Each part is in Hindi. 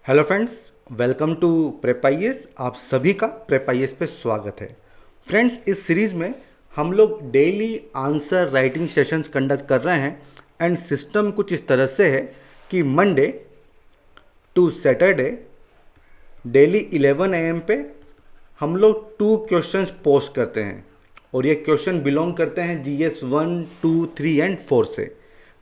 Hello friends, welcome to prep IAS. आप सभी का प्रेप आईएएस पे स्वागत है। फ्रेंड्स, इस सीरीज़ में हम लोग daily answer writing sessions conduct कर रहे हैं एंड सिस्टम कुछ इस तरह से है कि Monday to Saturday daily 11 AM पे हम लोग 2 क्वेश्चंस पोस्ट करते हैं और ये क्वेश्चन बिलोंग करते हैं जीएस 1, 2, 3 एंड 4 से।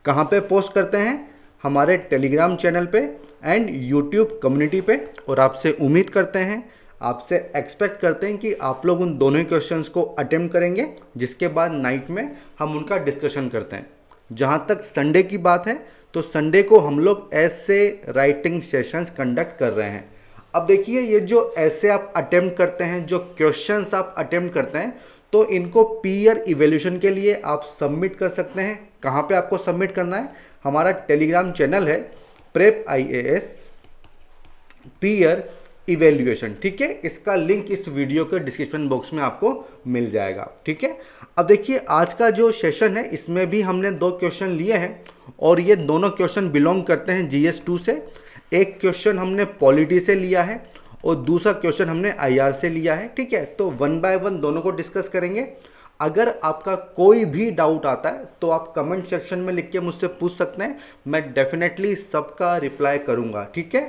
कहाँ पे पोस्ट करते हैं? हमारे टेलीग्राम चैनल पे एंड यूट्यूब कम्युनिटी पे। और आपसे उम्मीद करते हैं, आपसे एक्सपेक्ट करते हैं कि आप लोग उन दोनों क्वेश्चंस को अटेम्प्ट करेंगे, जिसके बाद नाइट में हम उनका डिस्कशन करते हैं। जहाँ तक संडे की बात है तो संडे को हम लोग ऐसे राइटिंग सेशंस कंडक्ट कर रहे हैं। अब देखिए, ये जो ऐसे आप अटेम्प्ट करते हैं, जो क्वेश्चंस आप अटेम्प्ट करते हैं, तो इनको पीयर इवैल्यूएशन के लिए आप सबमिट कर सकते हैं। कहाँ पे आपको सबमिट करना है? हमारा टेलीग्राम चैनल है प्रेप आईएएस पीयर इवैल्यूएशन। ठीक है, इसका लिंक इस वीडियो के डिस्क्रिप्शन बॉक्स में आपको मिल जाएगा। ठीक है, अब देखिए, आज का जो सेशन है इसमें भी हमने 2 क्वेश्चन लिए हैं और ये दोनों क्वेश्चन बिलोंग करते हैं जीएस 2 से। एक क्वेश्चन हमने पॉलिटी से लिया है और दूसरा क्वेश्चन हमने आईआर से लिया है। ठीक है, तो 1 बाय 1 दोनों को डिस्कस करेंगे। अगर आपका कोई भी डाउट आता है तो आप कमेंट सेक्शन में लिख के मुझसे पूछ सकते हैं, मैं डेफिनेटली सबका रिप्लाई करूंगा। ठीक है,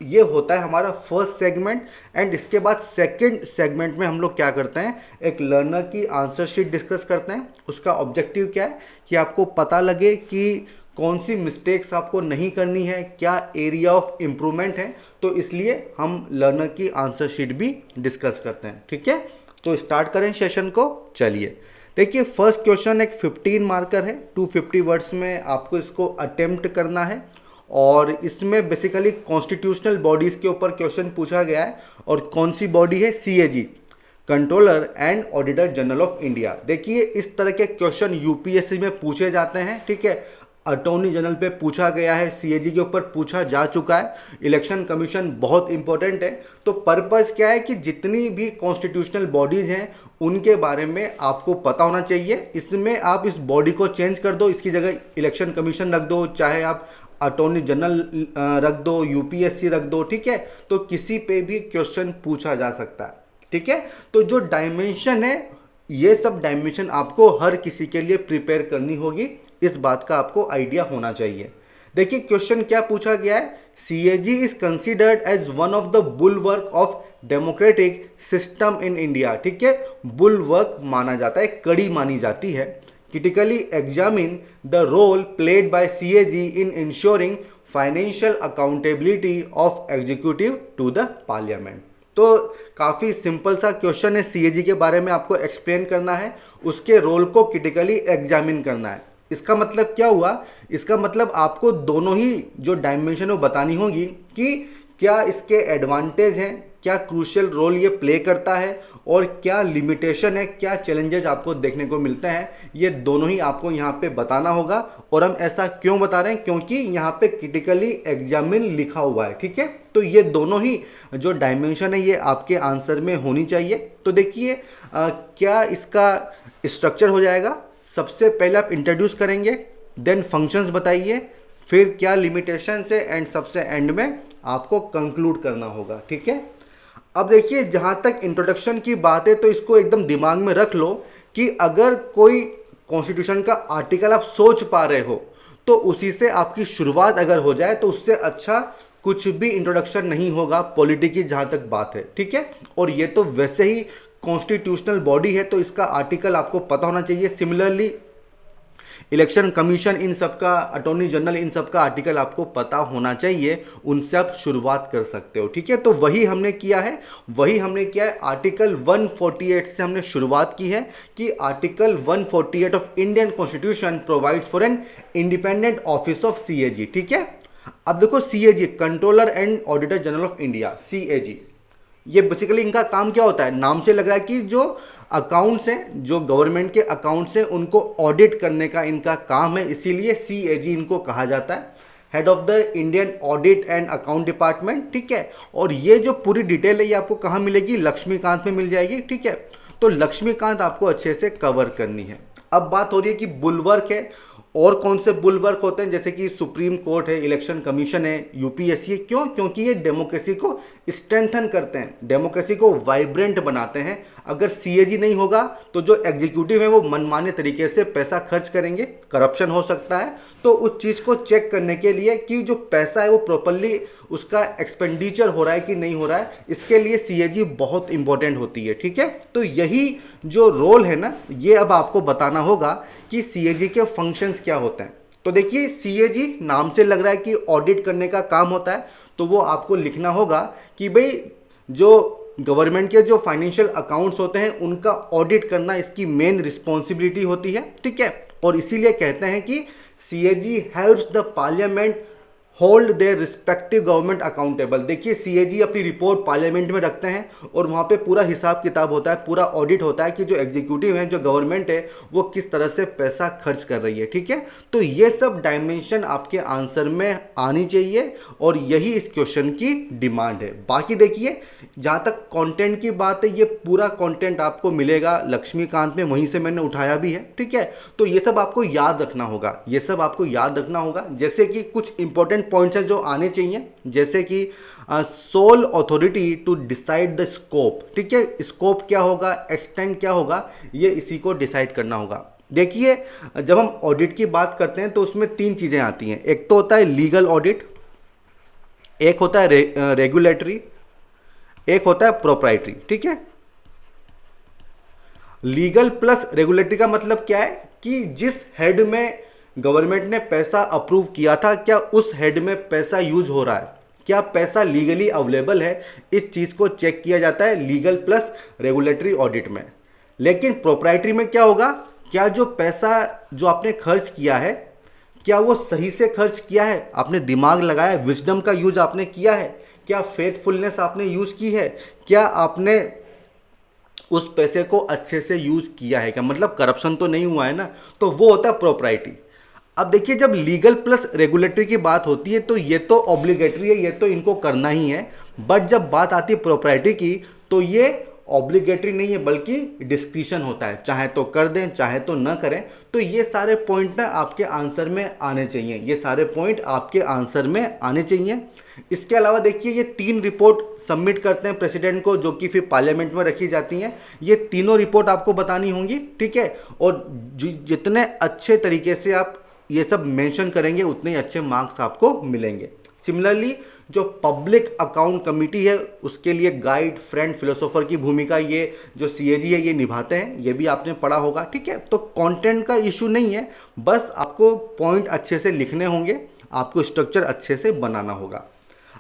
ये होता है हमारा फर्स्ट सेगमेंट। एंड इसके बाद सेकंड सेगमेंट में हम लोग क्या करते हैं, एक लर्नर की आंसर शीट डिस्कस करते हैं। उसका ऑब्जेक्टिव क्या है कि आपको पता लगे कि कौन सी मिस्टेक्स आपको नहीं करनी है, क्या एरिया ऑफ इम्प्रूवमेंट है। तो इसलिए हम लर्नर की आंसर शीट भी डिस्कस करते हैं। ठीक है, तो स्टार्ट करें सेशन को। चलिए देखिए, फर्स्ट क्वेश्चन एक 15 मार्कर है, 250 वर्ड्स में आपको इसको अटेम्प्ट करना है। और इसमें बेसिकली कॉन्स्टिट्यूशनल बॉडीज़ के ऊपर क्वेश्चन पूछा गया है। और कौन सी बॉडी है? CAG, controller and auditor general of India. देखिए, इस तरह के क्वेश्चन यूपीएससी में पूछे जाते हैं। ठीक है, अटॉर्नी जनरल पे पूछा गया है, सीएजी के ऊपर पूछा जा चुका है, इलेक्शन कमीशन बहुत इंपॉर्टेंट है। तो पर्पस क्या है कि जितनी भी कॉन्स्टिट्यूशनल बॉडीज़ हैं उनके बारे में आपको पता होना चाहिए। इसमें आप इस बॉडी को चेंज कर दो, इसकी जगह इलेक्शन कमीशन रख दो, चाहे आप अटॉर्नी जनरल रख दो, यूपीएससी रख दो। ठीक है, तो किसी पे भी क्वेश्चन पूछा जा सकता है। ठीक है, तो जो डायमेंशन है, ये सब डायमेंशन आपको हर किसी के लिए प्रिपेयर करनी होगी। इस बात का आपको आइडिया होना चाहिए। देखिए, क्वेश्चन क्या पूछा गया है? CAG is considered as one of the bulwark of democratic system in India. ठीक है, बुलवर्क माना जाता है, कड़ी मानी जाती है। Critically examine the role played by CAG in ensuring financial accountability of executive to the parliament. तो काफ़ी सिंपल सा क्वेश्चन है, सीएजी के बारे में आपको एक्सप्लेन करना है, उसके रोल को क्रिटिकली एग्जामिन करना है। इसका मतलब क्या हुआ? इसका मतलब आपको दोनों ही जो डायमेंशन वो बतानी होगी कि क्या इसके एडवांटेज हैं, क्या क्रूशियल रोल ये प्ले करता है और क्या लिमिटेशन है, क्या चैलेंजेस आपको देखने को मिलते हैं। ये दोनों ही आपको यहाँ पे बताना होगा। और हम ऐसा क्यों बता रहे हैं? क्योंकि यहाँ पे क्रिटिकली एग्जामिन लिखा हुआ है। ठीक है, तो ये दोनों ही जो डायमेंशन है ये आपके आंसर में होनी चाहिए। तो देखिए, क्या इसका स्ट्रक्चर हो जाएगा। सबसे पहले आप इंट्रोड्यूस करेंगे, देन फंक्शंस बताइए, फिर क्या लिमिटेशंस है, एंड सबसे एंड में आपको कंक्लूड करना होगा। ठीक है, अब देखिए, जहाँ तक इंट्रोडक्शन की बात है तो इसको एकदम दिमाग में रख लो कि अगर कोई कॉन्स्टिट्यूशन का आर्टिकल आप सोच पा रहे हो तो उसी से आपकी शुरुआत अगर हो जाए तो उससे अच्छा कुछ भी इंट्रोडक्शन नहीं होगा पॉलिटी की, जहाँ तक बात है। ठीक है, और ये तो वैसे ही कॉन्स्टिट्यूशनल बॉडी है तो इसका आर्टिकल आपको पता होना चाहिए। सिमिलरली इलेक्शन कमीशन, इन सब का, अटॉर्नी जनरल, इन सब का आर्टिकल आपको पता होना चाहिए, उनसे आप शुरुआत कर सकते हो। ठीक है, तो वही हमने किया है, आर्टिकल 148 से हमने शुरुआत की है कि article 148 of Indian constitution provides for an independent office of CAG. ठीक है, अब देखो, CAG controller and auditor general of India, CAG, ये बेसिकली इनका काम क्या होता है? नाम से लग रहा है कि जो अकाउंट्स हैं, जो गवर्नमेंट के अकाउंट्स हैं, उनको ऑडिट करने का इनका काम है, इसीलिए सीएजी इनको कहा जाता है, head of the Indian audit and account department. ठीक है, और ये जो पूरी डिटेल है ये आपको कहाँ मिलेगी? लक्ष्मीकांत में मिल जाएगी। ठीक है, तो लक्ष्मीकांत आपको अच्छे से कवर करनी है। अब बात हो रही है कि बुलवर्क है और कौन से बुलवर्क होते हैं, जैसे कि सुप्रीम कोर्ट है, इलेक्शन कमीशन है, यूपीएससी है। क्यों? क्योंकि ये डेमोक्रेसी को स्ट्रेंथन करते हैं, डेमोक्रेसी को वाइब्रेंट बनाते हैं। अगर सीएजी नहीं होगा तो जो एग्जीक्यूटिव है वो मनमाने तरीके से पैसा खर्च करेंगे, करप्शन हो सकता है। तो उस चीज़ को चेक करने के लिए कि जो पैसा है वो प्रॉपरली उसका एक्सपेंडिचर हो रहा है कि नहीं हो रहा है, इसके लिए सीएजी बहुत इंपॉर्टेंट होती है। ठीक है, तो यही जो रोल है ना, ये अब आपको बताना होगा कि सीएजी के फंक्शंस क्या होते हैं। तो देखिए, सीएजी नाम से लग रहा है कि ऑडिट करने का काम होता है, तो वो आपको लिखना होगा कि भाई जो गवर्नमेंट के जो फाइनेंशियल अकाउंट्स होते हैं उनका ऑडिट करना इसकी मेन रिस्पॉन्सिबिलिटी होती है। ठीक है, और इसीलिए कहते हैं कि CAG helps the parliament hold their respective government accountable. देखिए, सीएजी अपनी रिपोर्ट पार्लियामेंट में रखते हैं और वहाँ पे पूरा हिसाब किताब होता है, पूरा ऑडिट होता है कि जो एग्जीक्यूटिव है, जो गवर्नमेंट है, वो किस तरह से पैसा खर्च कर रही है। ठीक है, तो ये सब डायमेंशन आपके आंसर में आनी चाहिए और यही इस क्वेश्चन की डिमांड है। बाकी देखिए, जहाँ तक कंटेंट की बात है, ये पूरा कंटेंट आपको मिलेगा लक्ष्मीकांत में, वहीं से मैंने उठाया भी है। ठीक है, तो ये सब आपको याद रखना होगा, ये सब आपको याद रखना होगा। जैसे कि कुछ इंपॉर्टेंट पॉइंट्स हैं जो आने चाहिए, जैसे कि sole authority to decide the scope. ठीक है, स्कोप क्या होगा, एक्सटेंड क्या होगा, ये इसी को डिसाइड करना होगा। देखिए, जब हम ऑडिट की बात करते हैं तो उसमें तीन चीज़ें आती हैं। एक तो होता है लीगल ऑडिट, एक होता है रेगुलेटरी, एक होता है प्रोप्राइटरी। ठीक है, लीगल प्लस रेगुलेटरी का मतलब क्या है कि जिस हेड में गवर्नमेंट ने पैसा अप्रूव किया था, क्या उस हेड में पैसा यूज हो रहा है, क्या पैसा लीगली अवेलेबल है, इस चीज़ को चेक किया जाता है लीगल प्लस रेगुलेटरी ऑडिट में। लेकिन प्रोप्राइटरी में क्या होगा, क्या जो पैसा जो आपने खर्च किया है, क्या वो सही से खर्च किया है, आपने दिमाग लगाया, विजडम का यूज आपने किया है, क्या फेथफुलनेस आपने यूज की है, क्या आपने उस पैसे को अच्छे से यूज किया है, क्या मतलब करप्शन तो नहीं हुआ है ना। तो वो होता है प्रोप्राइटरी। अब देखिए, जब लीगल प्लस रेगुलेटरी की बात होती है तो ये तो ऑब्लिगेटरी है, ये तो इनको करना ही है। बट जब बात आती है प्रोप्राइटरी की तो ये ऑब्लिगेटरी नहीं है, बल्कि डिस्क्रिशन होता है, चाहे तो कर दें चाहे तो ना करें। तो ये सारे पॉइंट ना आपके आंसर में आने चाहिए, ये सारे पॉइंट आपके आंसर में आने चाहिए। इसके अलावा देखिए, ये तीन रिपोर्ट सबमिट करते हैं प्रेसिडेंट को, जो कि फिर पार्लियामेंट में रखी जाती हैं। ये तीनों रिपोर्ट आपको बतानी होंगी। ठीक है, और जितने अच्छे तरीके से आप ये सब मेंशन करेंगे उतने ही अच्छे मार्क्स आपको मिलेंगे। सिमिलरली, जो पब्लिक अकाउंट कमेटी है, उसके लिए गाइड, फ्रेंड, फिलोसोफर की भूमिका ये जो सीएजी है ये निभाते हैं, ये भी आपने पढ़ा होगा। ठीक है, तो कंटेंट का इशू नहीं है, बस आपको पॉइंट अच्छे से लिखने होंगे, आपको स्ट्रक्चर अच्छे से बनाना होगा।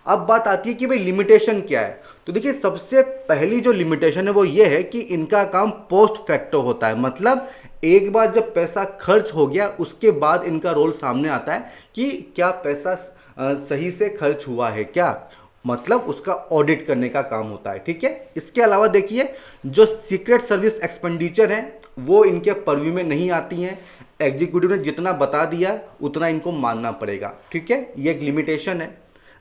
अब बात आती है कि भाई लिमिटेशन क्या है। तो देखिए, सबसे पहली जो लिमिटेशन है वो ये है कि इनका काम पोस्ट फैक्टो होता है। मतलब एक बार जब पैसा खर्च हो गया उसके बाद इनका रोल सामने आता है कि क्या पैसा सही से खर्च हुआ है क्या, मतलब उसका ऑडिट करने का काम होता है। ठीक है, इसके अलावा देखिए, जो सीक्रेट सर्विस एक्सपेंडिचर हैं वो इनके परव्यू में नहीं आती हैं। एग्जीक्यूटिव ने जितना बता दिया उतना इनको मानना पड़ेगा। ठीक है, ये एक लिमिटेशन है।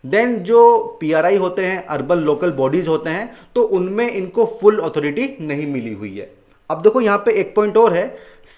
देन जो पीआरआई होते हैं, अर्बन लोकल बॉडीज होते हैं, तो उनमें इनको फुल अथॉरिटी नहीं मिली हुई है। अब देखो, यहाँ पे एक पॉइंट और है,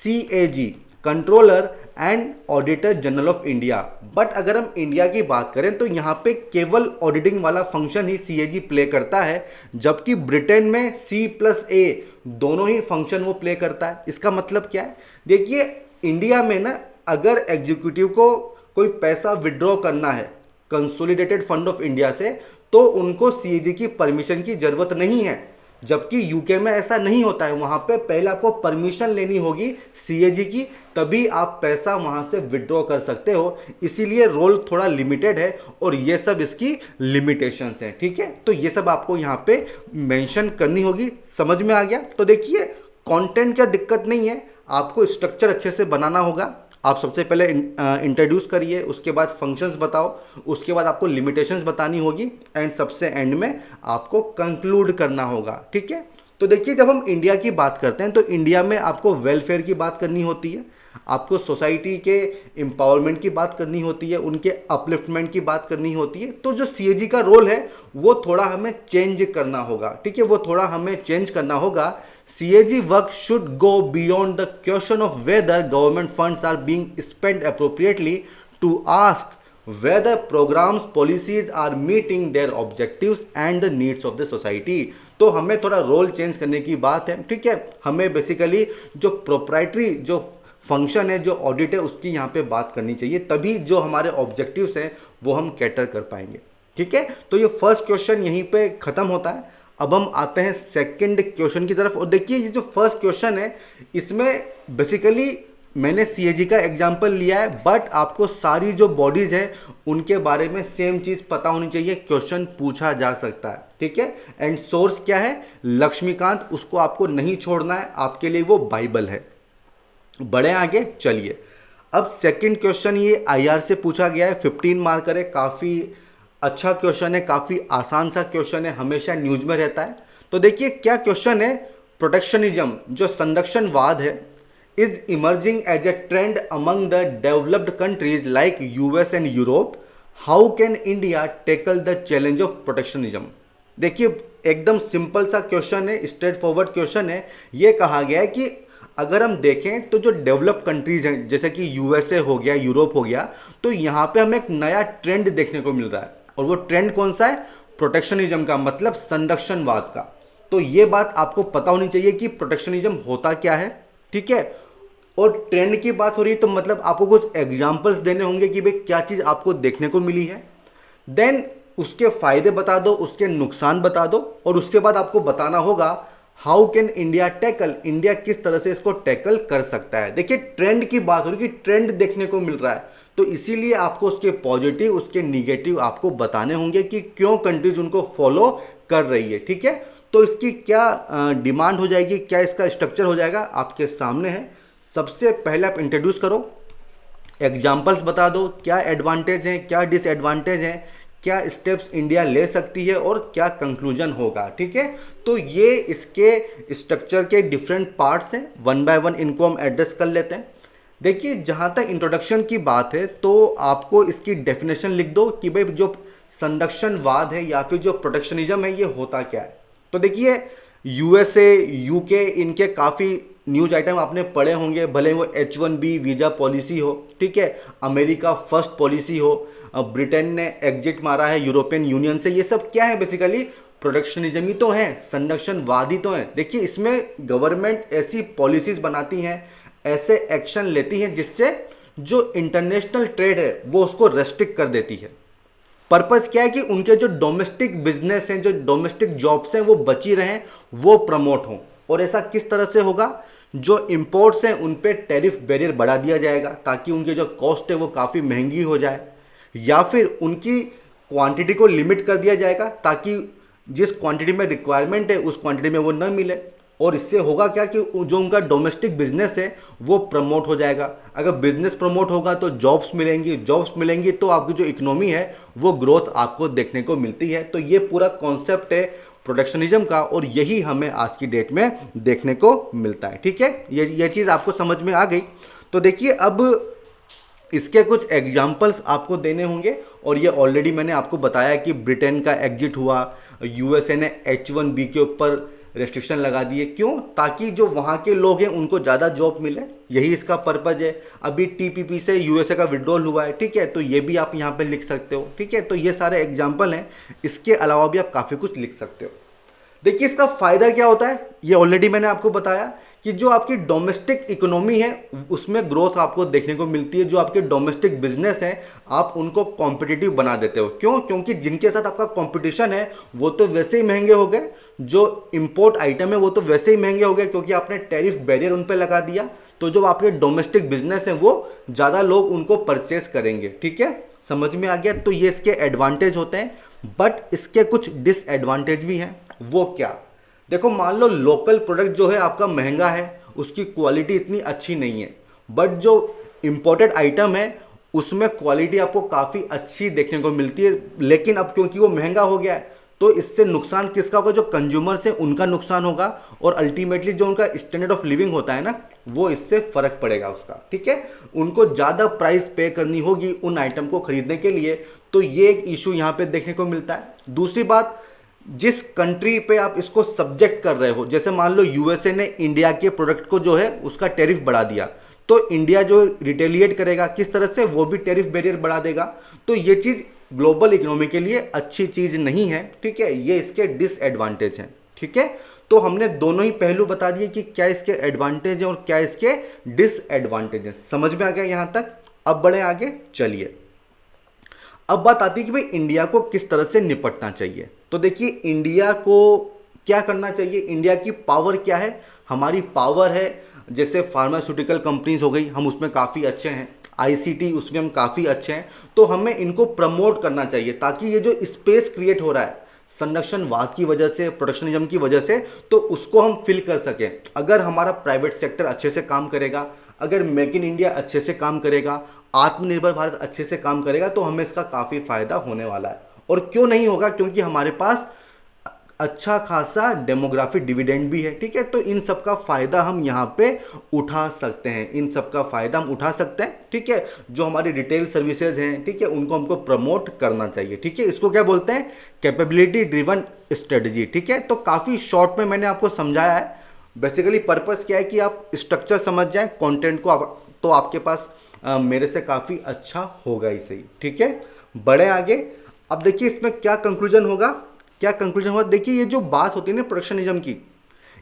CAG, controller and auditor general of India. But अगर हम इंडिया की बात करें तो यहाँ पे केवल ऑडिटिंग वाला फंक्शन ही सीएजी प्ले करता है, जबकि ब्रिटेन में C+A दोनों ही फंक्शन वो प्ले करता है। इसका मतलब क्या है, देखिए, इंडिया में ना अगर एग्जीक्यूटिव को कोई पैसा विड्रॉ करना है कंसोलिडेटेड फंड ऑफ इंडिया से, तो उनको सीएजी की परमिशन की जरूरत नहीं है, जबकि यूके में ऐसा नहीं होता है। वहां पे पहले आपको परमिशन लेनी होगी सीएजी की, तभी आप पैसा वहां से विड्रॉ कर सकते हो। इसीलिए रोल थोड़ा लिमिटेड है और ये सब इसकी लिमिटेशंस हैं। ठीक है, तो ये सब आपको यहाँ पे मेंशन करनी होगी। समझ में आ गया? तो देखिए, कंटेंट का दिक्कत नहीं है, आपको स्ट्रक्चर अच्छे से बनाना होगा। आप सबसे पहले इंट्रोड्यूस करिए, उसके बाद फंक्शंस बताओ, उसके बाद आपको लिमिटेशंस बतानी होगी, एंड सबसे एंड में आपको कंक्लूड करना होगा। ठीक है, तो देखिए, जब हम इंडिया की बात करते हैं तो इंडिया में आपको वेलफेयर की बात करनी होती है। आपको सोसाइटी के एम्पावरमेंट की बात करनी होती है, उनके अपलिफ्टमेंट की बात करनी होती है। तो जो सीएजी का रोल है वो थोड़ा हमें चेंज करना होगा, ठीक है, वो थोड़ा हमें चेंज करना होगा। CAG work should go beyond the question of whether government funds are being spent appropriately to ask whether programs policies are meeting their objectives and the needs of the society। तो हमें थोड़ा रोल चेंज करने की बात है, ठीक है। हमें बेसिकली जो प्रोप्राइटरी जो फंक्शन है, जो ऑडिट है, उसकी यहाँ पे बात करनी चाहिए, तभी जो हमारे ऑब्जेक्टिव्स हैं वो हम कैटर कर पाएंगे, ठीक है। तो ये फर्स्ट क्वेश्चन यहीं पे खत्म होता है। अब हम आते हैं सेकंड क्वेश्चन की तरफ। और देखिए ये जो फर्स्ट क्वेश्चन है इसमें बेसिकली मैंने सीएजी का एग्जाम्पल लिया है, बट आपको सारी जो बॉडीज हैं उनके बारे में सेम चीज पता होनी चाहिए, क्वेश्चन पूछा जा सकता है, ठीक है। एंड सोर्स क्या है? लक्ष्मीकांत, उसको आपको नहीं छोड़ना है, आपके लिए वो बाइबल है। बढ़े आगे, चलिए। अब सेकंड क्वेश्चन ये आईआर से पूछा गया है, 15 मार्कर है, काफी अच्छा क्वेश्चन है, काफी आसान सा क्वेश्चन है, हमेशा न्यूज में रहता है। तो देखिए क्या क्वेश्चन है, प्रोटेक्शनिज्म जो संरक्षणवाद है is emerging as a trend among the developed countries like US and Europe. How can India tackle the challenge of protectionism? देखिए एकदम सिंपल सा क्वेश्चन है, स्ट्रेट फॉरवर्ड क्वेश्चन है। ये कहा गया है कि अगर हम देखें तो जो डेवलप्ड कंट्रीज हैं जैसे कि यूएसए हो गया, यूरोप हो गया, तो यहाँ पे हमें एक नया ट्रेंड देखने को मिल रहा है। और वो ट्रेंड कौन सा है? प्रोटेक्शनिज्म का, मतलब संरक्षणवाद का। तो ये बात आपको पता होनी चाहिए कि प्रोटेक्शनिज्म होता क्या है, ठीक है। और ट्रेंड की बात हो रही है तो मतलब आपको कुछ एग्जाम्पल्स देने होंगे कि भाई क्या चीज़ आपको देखने को मिली है। देन उसके फायदे बता दो, उसके नुकसान बता दो, और उसके बाद आपको बताना होगा how can India tackle, India किस तरह से इसको टैकल कर सकता है। देखिए ट्रेंड की बात हो रही है कि ट्रेंड देखने को मिल रहा है, तो इसीलिए आपको उसके पॉजिटिव उसके निगेटिव आपको बताने होंगे कि क्यों कंट्रीज उनको फॉलो कर रही है, ठीक है। तो इसकी क्या डिमांड हो जाएगी, क्या इसका स्ट्रक्चर हो जाएगा, आपके सामने है। सबसे पहले आप इंट्रोड्यूस करो, एग्जाम्पल्स बता दो, क्या एडवांटेज हैं, क्या डिसएडवांटेज हैं, क्या स्टेप्स इंडिया ले सकती है और क्या कंक्लूजन होगा, ठीक है। तो ये इसके स्ट्रक्चर के डिफरेंट पार्ट्स हैं, वन बाय वन इनको हम एड्रेस कर लेते हैं। देखिए जहाँ तक इंट्रोडक्शन की बात है तो आपको इसकी डेफिनेशन लिख दो कि भाई जो संरक्षणवाद है या फिर जो प्रोटेक्शनिज्म है ये होता क्या है। तो देखिए यूएसए, यूके, इनके काफ़ी न्यूज आइटम आपने पढ़े होंगे, भले वो H1B वीज़ा पॉलिसी हो, ठीक है, अमेरिका फर्स्ट पॉलिसी हो, ब्रिटेन ने एग्जिट मारा है यूरोपियन यूनियन से, ये सब क्या है? बेसिकली प्रोटेक्शनिज्म ही तो है, संरक्षणवादी तो है। देखिए इसमें गवर्नमेंट ऐसी पॉलिसीज बनाती हैं, ऐसे एक्शन लेती हैं जिससे जो इंटरनेशनल ट्रेड है वो उसको रेस्ट्रिक्ट कर देती है। पर्पस क्या है कि उनके जो डोमेस्टिक बिजनेस हैं, जो डोमेस्टिक जॉब्स हैं वो बची रहें, वो प्रमोट हों। और ऐसा किस तरह से होगा? जो इंपोर्ट्स हैं उन पे टैरिफ बैरियर बढ़ा दिया जाएगा ताकि उनकी जो कॉस्ट है वो काफ़ी महंगी हो जाए, या फिर उनकी क्वांटिटी को लिमिट कर दिया जाएगा ताकि जिस क्वांटिटी में रिक्वायरमेंट है उस क्वांटिटी में वो न मिले। और इससे होगा क्या कि जो उनका डोमेस्टिक बिजनेस है वो प्रमोट हो जाएगा। अगर बिजनेस प्रमोट होगा तो जॉब्स मिलेंगी, जॉब्स मिलेंगी तो आपकी जो इकोनॉमी है वो ग्रोथ आपको देखने को मिलती है। तो ये पूरा कॉन्सेप्ट है प्रोटेक्शनिज्म का, और यही हमें आज की डेट में देखने को मिलता है, ठीक है। ये चीज़ आपको समझ में आ गई। तो देखिए अब इसके कुछ एग्जाम्पल्स आपको देने होंगे, और ये ऑलरेडी मैंने आपको बताया कि ब्रिटेन का एग्जिट हुआ, यूएसए ने H1B के ऊपर रेस्ट्रिक्शन लगा दिए, क्यों? ताकि जो वहाँ के लोग हैं उनको ज़्यादा जॉब मिले, यही इसका पर्पज है। अभी TPP से यूएसए का विड्रॉल हुआ है, ठीक है, तो ये भी आप यहाँ पे लिख सकते हो, ठीक है। तो ये सारे एग्जाम्पल हैं, इसके अलावा भी आप काफ़ी कुछ लिख सकते हो। देखिए इसका फ़ायदा क्या होता है, ये ऑलरेडी मैंने आपको बताया कि जो आपकी डोमेस्टिक इकोनॉमी है उसमें ग्रोथ आपको देखने को मिलती है। जो आपके डोमेस्टिक बिजनेस हैं आप उनको कॉम्पिटिटिव बना देते हो, क्यों? क्योंकि जिनके साथ आपका कंपटीशन है वो तो वैसे ही महंगे हो गए, जो इंपोर्ट आइटम है वो तो वैसे ही महंगे हो गए क्योंकि आपने टैरिफ बैरियर उन पर लगा दिया। तो जो आपके डोमेस्टिक बिजनेस हैं वो ज़्यादा लोग उनको परचेस करेंगे, ठीक है, समझ में आ गया। तो ये इसके एडवांटेज होते हैं, बट इसके कुछ डिसएडवांटेज भी हैं। वो क्या? देखो मान लो लोकल प्रोडक्ट जो है आपका महंगा है, उसकी क्वालिटी इतनी अच्छी नहीं है, बट जो इंपोर्टेड आइटम है उसमें क्वालिटी आपको काफ़ी अच्छी देखने को मिलती है। लेकिन अब क्योंकि वो महंगा हो गया है तो इससे नुकसान किसका होगा? जो कंज्यूमर्स हैं उनका नुकसान होगा, और अल्टीमेटली जो उनका स्टैंडर्ड ऑफ लिविंग होता है ना, वो इससे फर्क पड़ेगा उसका, ठीक है। उनको ज़्यादा प्राइस पे करनी होगी उन आइटम को खरीदने के लिए, तो ये एक इशू यहाँ पे देखने को मिलता है। दूसरी बात, जिस कंट्री पे आप इसको सब्जेक्ट कर रहे हो, जैसे मान लो यूएसए ने इंडिया के प्रोडक्ट को जो है उसका टैरिफ बढ़ा दिया, तो इंडिया जो रिटेलिएट करेगा किस तरह से, वो भी टैरिफ बैरियर बढ़ा देगा। तो ये चीज़ ग्लोबल इकोनॉमी के लिए अच्छी चीज़ नहीं है, ठीक है। ये इसके डिसएडवांटेज हैं, ठीक है। तो हमने दोनों ही पहलू बता दिए कि क्या इसके एडवांटेज हैं और क्या इसके डिसएडवांटेज हैं। समझ में आ गया यहाँ तक? अब बढ़े आगे, चलिए। अब बात आती है कि भाई इंडिया को किस तरह से निपटना चाहिए। तो देखिए, इंडिया को क्या करना चाहिए, इंडिया की पावर क्या है? हमारी पावर है, जैसे फार्मास्यूटिकल कंपनीज हो गई, हम उसमें काफ़ी अच्छे हैं, आईसीटी उसमें हम काफ़ी अच्छे हैं, तो हमें इनको प्रमोट करना चाहिए, ताकि ये जो स्पेस क्रिएट हो रहा है संरक्षणवाद की वजह से, प्रोटेक्शनिज्म की वजह से, तो उसको हम फिल कर सकें। अगर हमारा प्राइवेट सेक्टर अच्छे से काम करेगा, अगर मेक इन इंडिया अच्छे से काम करेगा, आत्मनिर्भर भारत अच्छे से काम करेगा, तो हमें इसका काफ़ी फायदा होने वाला है। और क्यों नहीं होगा? क्योंकि हमारे पास अच्छा खासा डेमोग्राफिक डिविडेंड भी है, ठीक है। तो इन सब का फायदा हम यहाँ पे उठा सकते हैं, इन सब का फायदा हम उठा सकते हैं, ठीक है। जो हमारी रिटेल सर्विसेज हैं, ठीक है, उनको हमको प्रमोट करना चाहिए, ठीक है। इसको क्या बोलते हैं? कैपेबिलिटी ड्रिवन स्ट्रेटजी, ठीक है। तो काफ़ी शॉर्ट में मैंने आपको समझाया है। बेसिकली पर्पस क्या है कि आप स्ट्रक्चर समझ जाएं, कंटेंट को तो आपके पास मेरे से काफ़ी अच्छा होगा ही सही, ठीक है। बढ़े आगे। अब देखिए इसमें क्या कंक्लूजन होगा, क्या कंक्लूजन होगा। देखिए, ये जो बात होती है ना प्रोटेक्शनिज्म की,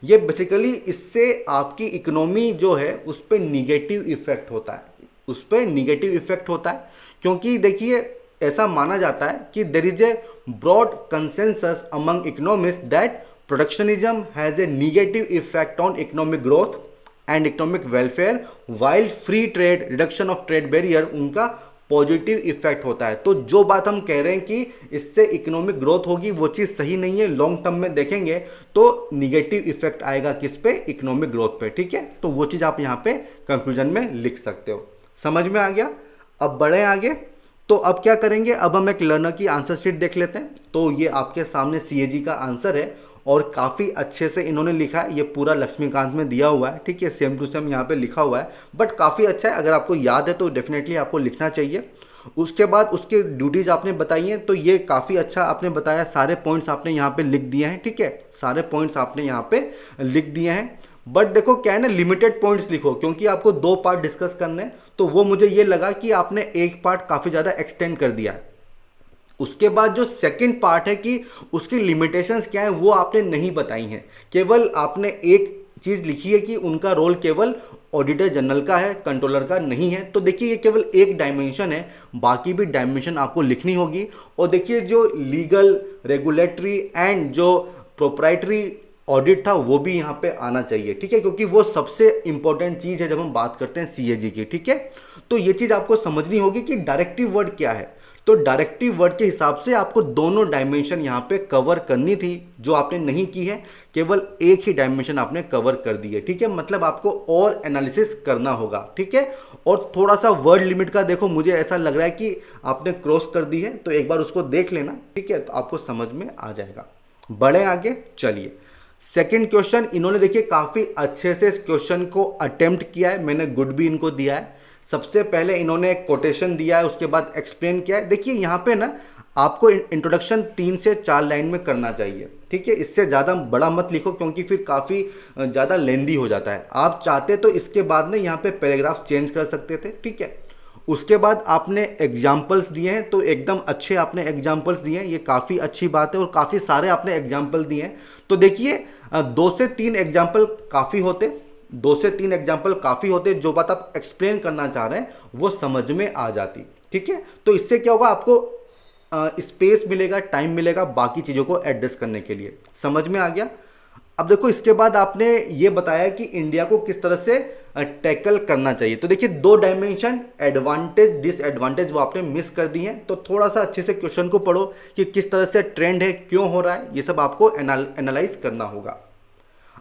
ये बेसिकली इससे आपकी इकोनॉमी जो है उस पर निगेटिव इफेक्ट होता है, उस पर निगेटिव इफेक्ट होता है। क्योंकि देखिए, ऐसा माना जाता है कि there is a broad consensus among economist that protectionism has a negative effect on economic growth and economic welfare, while free trade, reduction of trade barrier उनका पॉजिटिव इफेक्ट होता है। तो जो बात हम कह रहे हैं कि इससे इकोनॉमिक ग्रोथ होगी, वो चीज़ सही नहीं है। लॉन्ग टर्म में देखेंगे तो निगेटिव इफेक्ट आएगा किस पे? इकोनॉमिक ग्रोथ पे, ठीक है। तो वो चीज़ आप यहाँ पे कंक्लूजन में लिख सकते हो। समझ में आ गया? अब बढ़े आगे। तो अब क्या करेंगे, अब हम एक लर्नर की आंसर शीट देख लेते हैं। तो ये आपके सामने सीएजी का आंसर है और काफ़ी अच्छे से इन्होंने लिखा है, ये पूरा लक्ष्मीकांत में दिया हुआ है, ठीक है, सेम टू सेम यहाँ पे लिखा हुआ है, बट काफ़ी अच्छा है। अगर आपको याद है तो डेफिनेटली आपको लिखना चाहिए। उसके बाद उसके ड्यूटीज आपने बताई हैं, तो ये काफ़ी अच्छा आपने बताया, सारे पॉइंट्स आपने यहाँ पे लिख दिए हैं, ठीक है, सारे पॉइंट्स आपने यहाँ पे लिख दिए हैं। बट देखो क्या है ना, लिमिटेड पॉइंट्स लिखो, क्योंकि आपको 2 पार्ट डिस्कस करने हैं। तो वो मुझे ये लगा कि आपने एक पार्ट काफ़ी ज़्यादा एक्सटेंड कर दिया है। उसके बाद जो सेकंड पार्ट है कि उसकी लिमिटेशंस क्या है, वो आपने नहीं बताई हैं। केवल आपने एक चीज़ लिखी है कि उनका रोल केवल ऑडिटर जनरल का है, कंट्रोलर का नहीं है। तो देखिए, ये केवल एक डायमेंशन है, बाकी भी डायमेंशन आपको लिखनी होगी। और देखिए, जो लीगल, रेगुलेटरी एंड जो प्रोप्राइटरी ऑडिट था वो भी यहाँ पे आना चाहिए, ठीक है, क्योंकि वो सबसे इंपॉर्टेंट चीज़ है जब हम बात करते हैं सीएजी की, ठीक है। तो ये चीज़ आपको समझनी होगी कि डायरेक्टिव वर्ड क्या है। तो डायरेक्टिव वर्ड के हिसाब से आपको दोनों डायमेंशन यहाँ पे कवर करनी थी, जो आपने नहीं की है, केवल एक ही डायमेंशन आपने कवर कर दी है, ठीक है। मतलब आपको और एनालिसिस करना होगा, ठीक है। और थोड़ा सा वर्ड लिमिट का देखो, मुझे ऐसा लग रहा है कि आपने क्रॉस कर दी है, तो एक बार उसको देख लेना, ठीक है, तो आपको समझ में आ जाएगा। बढ़े आगे, चलिए। सेकंड क्वेश्चन, इन्होंने देखिए काफ़ी अच्छे से इस क्वेश्चन को अटेम्प्ट किया है, मैंने गुड भी इनको दिया है। सबसे पहले इन्होंने एक कोटेशन दिया है, उसके बाद एक्सप्लेन किया है। देखिए यहाँ पे ना आपको इंट्रोडक्शन 3 से 4 लाइन में करना चाहिए, ठीक है, इससे ज़्यादा बड़ा मत लिखो, क्योंकि फिर काफ़ी ज़्यादा लेंदी हो जाता है। आप चाहते तो इसके बाद ना यहाँ पे पैराग्राफ चेंज कर सकते थे, ठीक है। उसके बाद आपने एग्जाम्पल्स दिए हैं, तो एकदम अच्छे आपने एग्जाम्पल्स दिए हैं, ये काफ़ी अच्छी बात है, और काफ़ी सारे आपने एग्जाम्पल दिए हैं। तो देखिए 2 से 3 एग्जाम्पल काफ़ी होते, 2 से 3 एग्जाम्पल काफ़ी होते, जो बात आप एक्सप्लेन करना चाह रहे हैं वो समझ में आ जाती, ठीक है। तो इससे क्या होगा, आपको स्पेस मिलेगा, टाइम मिलेगा बाकी चीज़ों को एडजस्ट करने के लिए। समझ में आ गया? अब देखो, इसके बाद आपने ये बताया कि इंडिया को किस तरह से टैकल करना चाहिए। तो देखिए 2 डायमेंशन, एडवांटेज, डिसएडवांटेज, वो आपने मिस कर दी हैं। तो थोड़ा सा अच्छे से क्वेश्चन को पढ़ो कि किस तरह से ट्रेंड है, क्यों हो रहा है, ये सब आपको एनालाइज करना होगा।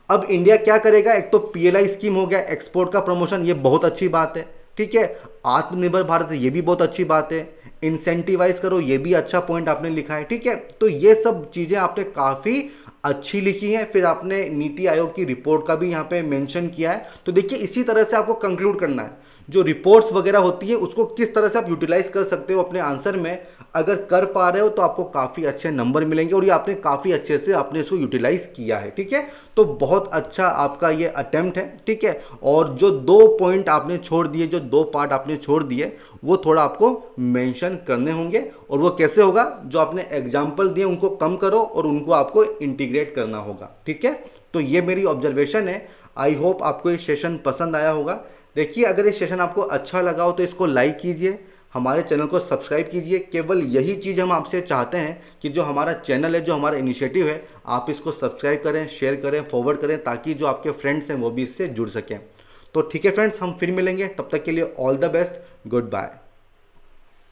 अब इंडिया क्या करेगा, एक तो पीएलआई स्कीम हो गया, एक्सपोर्ट का प्रमोशन, ये बहुत अच्छी बात है, ठीक है। आत्मनिर्भर भारत, ये भी बहुत अच्छी बात है। इंसेंटिवाइज करो, ये भी अच्छा पॉइंट आपने लिखा है, ठीक है। तो ये सब चीज़ें आपने काफ़ी अच्छी लिखी है। फिर आपने नीति आयोग की रिपोर्ट का भी यहाँ पे मेंशन किया है। तो देखिए इसी तरह से आपको कंक्लूड करना है, जो रिपोर्ट्स वगैरह होती है उसको किस तरह से आप यूटिलाइज कर सकते हो अपने आंसर में। अगर कर पा रहे हो तो आपको काफ़ी अच्छे नंबर मिलेंगे, और ये आपने काफ़ी अच्छे से आपने इसको यूटिलाइज किया है, ठीक है। तो बहुत अच्छा आपका ये अटेम्प्ट है, ठीक है। और जो 2 पॉइंट आपने छोड़ दिए, जो 2 पार्ट आपने छोड़ दिए, वो थोड़ा आपको मेंशन करने होंगे। और वो कैसे होगा, जो आपने एग्जाम्पल दिए उनको कम करो और उनको आपको इंटीग्रेट करना होगा, ठीक है। तो ये मेरी ऑब्जर्वेशन है। आई होप आपको ये सेशन पसंद आया होगा। देखिए अगर ये सेशन आपको अच्छा लगा हो तो इसको लाइक कीजिए, हमारे चैनल को सब्सक्राइब कीजिए। केवल यही चीज़ हम आपसे चाहते हैं कि जो हमारा चैनल है, जो हमारा इनिशिएटिव है, आप इसको सब्सक्राइब करें, शेयर करें, फॉरवर्ड करें, ताकि जो आपके फ्रेंड्स हैं वो भी इससे जुड़ सकें। तो ठीक है फ्रेंड्स, हम फिर मिलेंगे, तब तक के लिए all the best, good bye.